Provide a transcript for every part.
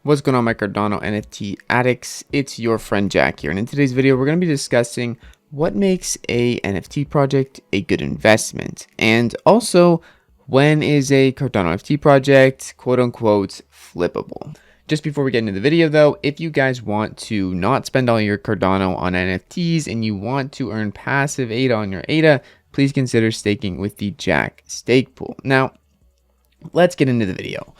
What's going on, my Cardano NFT addicts? It's your friend Jack here, and in today's video we're going to be discussing what makes a NFT project a good investment, and also when is a Cardano NFT project quote unquote flippable. Just before we get into the video though, if you guys want to not spend all your Cardano on NFTs and you want to earn passive ADA on your ADA, please consider staking with the Jack stake pool. Now, let's get into the video.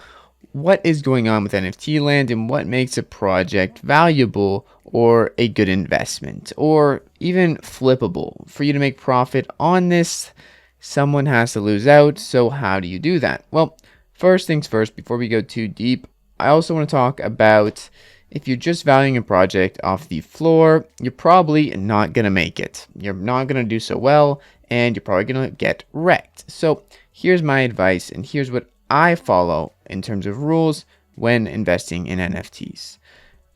What is going on with NFT land and what makes a project valuable or a good investment or even flippable? For you to make profit on this, someone has to lose out. So how do you do that? Well, first things first, before we go too deep, I also want to talk about if you're just valuing a project off the floor, you're probably not going to make it. You're not going to do so well and you're probably going to get wrecked. So here's my advice and here's what I follow in terms of rules when investing in NFTs.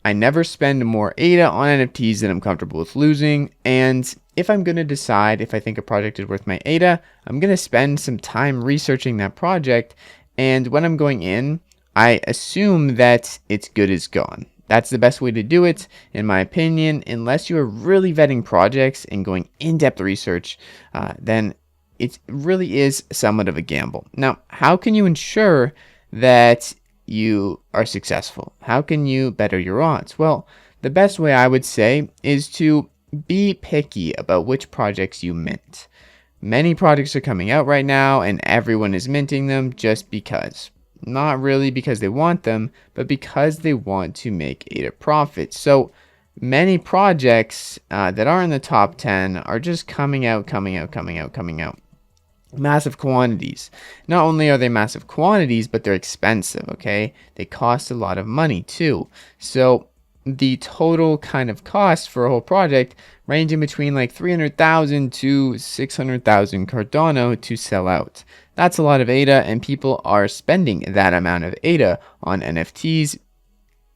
I never spend more ADA on NFTs than I'm comfortable with losing, and if I'm going to decide if I think a project is worth my ADA, I'm going to spend some time researching that project, and when I'm going in, I assume that it's good as gone. That's the best way to do it, in my opinion. Unless you are really vetting projects and going in-depth research, then it really is somewhat of a gamble. Now, how can you ensure that you are successful? How can you better your odds? Well, the best way I would say is to be picky about which projects you mint. Many projects are coming out right now and everyone is minting them just because. Not really because they want them, but because they want to make ADA profit. So many projects that are in the top 10 are just coming out. Massive quantities. Not only are they massive quantities, but they're expensive, okay? They cost a lot of money too. So the total kind of cost for a whole project ranging between like 300,000 to 600,000 Cardano to sell out. That's a lot of ADA, and people are spending that amount of ADA on NFTs,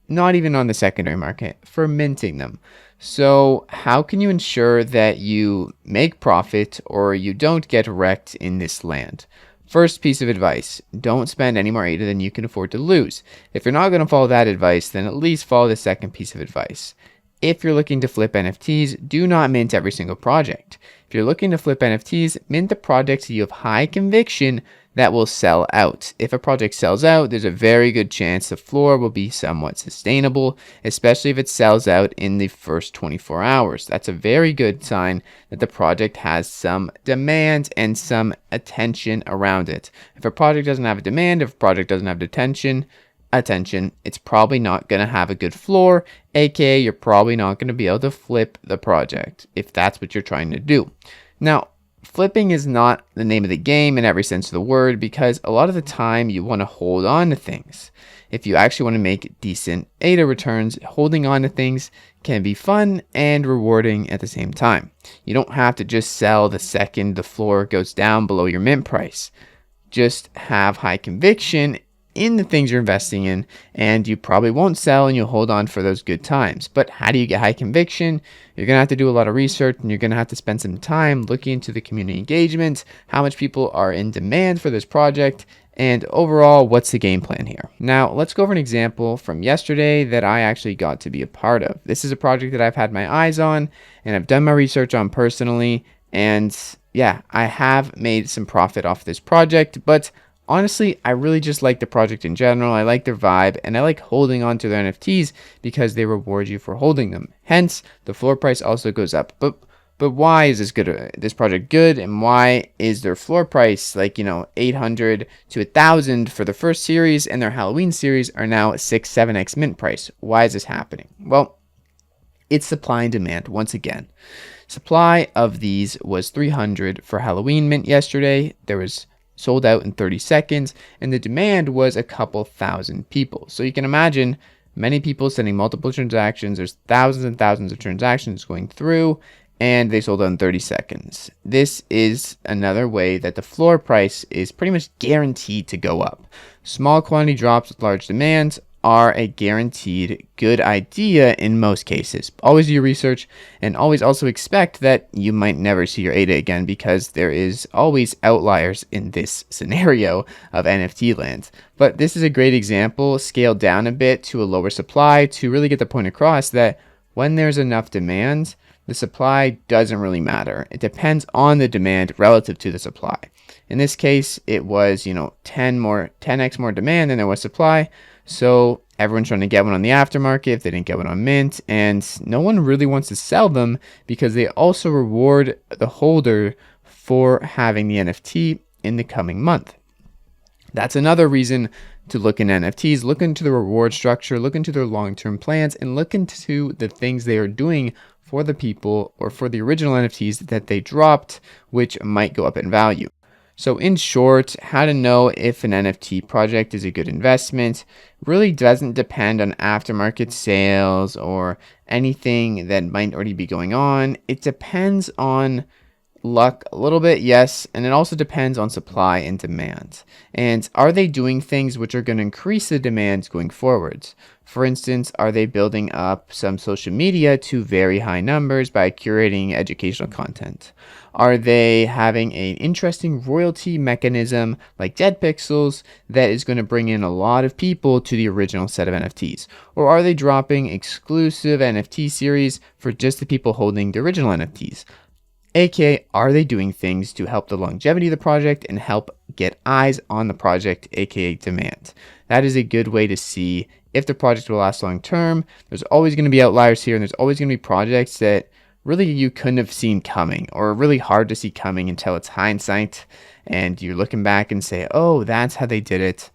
not even on the secondary market, for minting them. So how can you ensure that you make profit or you don't get wrecked in this land? First piece of advice, don't spend any more ADA than you can afford to lose. If you're not going to follow that advice, then at least follow the second piece of advice. If you're looking to flip NFTs, do not mint every single project. If you're looking to flip NFTs, mint the projects that you have high conviction that will sell out. If a project sells out, there's a very good chance the floor will be somewhat sustainable, especially if it sells out in the first 24 hours. That's a very good sign that the project has some demand and some attention around it. If a project doesn't have a demand, if a project doesn't have attention, it's probably not going to have a good floor, aka you're probably not going to be able to flip the project if that's what you're trying to do. Now, flipping is not the name of the game in every sense of the word, because a lot of the time you want to hold on to things. If you actually want to make decent ADA returns, holding on to things can be fun and rewarding at the same time. You don't have to just sell the second the floor goes down below your mint price. Just have high conviction in the things you're investing in, and you probably won't sell and you'll hold on for those good times. But how do you get high conviction? You're going to have to do a lot of research, and you're going to have to spend some time looking into the community engagement, how much people are in demand for this project, and overall, what's the game plan here? Now, let's go over an example from yesterday that I actually got to be a part of. This is a project that I've had my eyes on and I've done my research on personally, and yeah, I have made some profit off this project, but honestly, I really just like the project in general. I like their vibe, and I like holding on to their NFTs because they reward you for holding them. Hence, the floor price also goes up. But why is this project good, and why is their floor price like 800 to 1,000 for the first series, and their Halloween series are now 6-7x mint price? Why is this happening? Well, it's supply and demand once again. Supply of these was 300 for Halloween mint yesterday. There was sold out in 30 seconds, and the demand was a couple thousand people. So you can imagine many people sending multiple transactions. There's thousands and thousands of transactions going through, and they sold out in 30 seconds. This is another way that the floor price is pretty much guaranteed to go up. Small quantity drops with large demand are a guaranteed good idea in most cases. Always do your research, and always also expect that you might never see your ADA again, because there is always outliers in this scenario of NFT land. But this is a great example, scaled down a bit to a lower supply, to really get the point across that when there's enough demand, the supply doesn't really matter. It depends on the demand relative to the supply. In this case, it was, 10x more demand than there was supply. So everyone's trying to get one on the aftermarket if they didn't get one on mint, and no one really wants to sell them because they also reward the holder for having the NFT in the coming month. That's another reason to look in NFTs, look into the reward structure, look into their long-term plans, and look into the things they are doing for the people or for the original NFTs that they dropped, which might go up in value. So in short, how to know if an NFT project is a good investment really doesn't depend on aftermarket sales or anything that might already be going on. It depends on luck a little bit, yes, and it also depends on supply and demand. And are they doing things which are going to increase the demand going forwards? For instance, are they building up some social media to very high numbers by curating educational content? Are they having an interesting royalty mechanism like Dead Pixels that is going to bring in a lot of people to the original set of NFTs? Or are they dropping exclusive NFT series for just the people holding the original NFTs? AKA, are they doing things to help the longevity of the project and help get eyes on the project, AKA demand? That is a good way to see if the project will last long term. There's always going to be outliers here, and there's always going to be projects that really you couldn't have seen coming, or really hard to see coming until it's hindsight and you're looking back and say, oh, that's how they did it.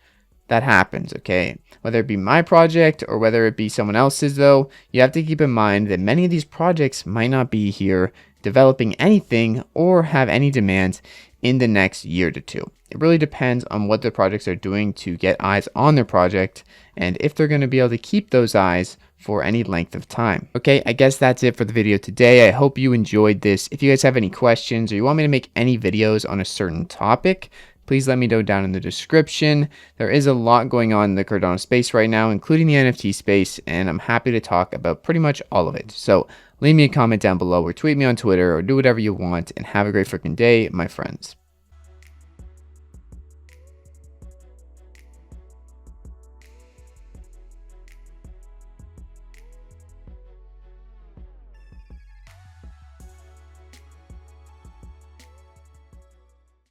That happens, okay? Whether it be my project or whether it be someone else's, though, you have to keep in mind that many of these projects might not be here developing anything or have any demand in the next year to two. It really depends on what the projects are doing to get eyes on their project and if they're going to be able to keep those eyes for any length of time. Okay, I guess that's it for the video today. I hope you enjoyed this. If you guys have any questions or you want me to make any videos on a certain topic, please let me know down in the description. There is a lot going on in the Cardano space right now, including the NFT space, and I'm happy to talk about pretty much all of it. So leave me a comment down below or tweet me on Twitter or do whatever you want, and have a great freaking day, my friends.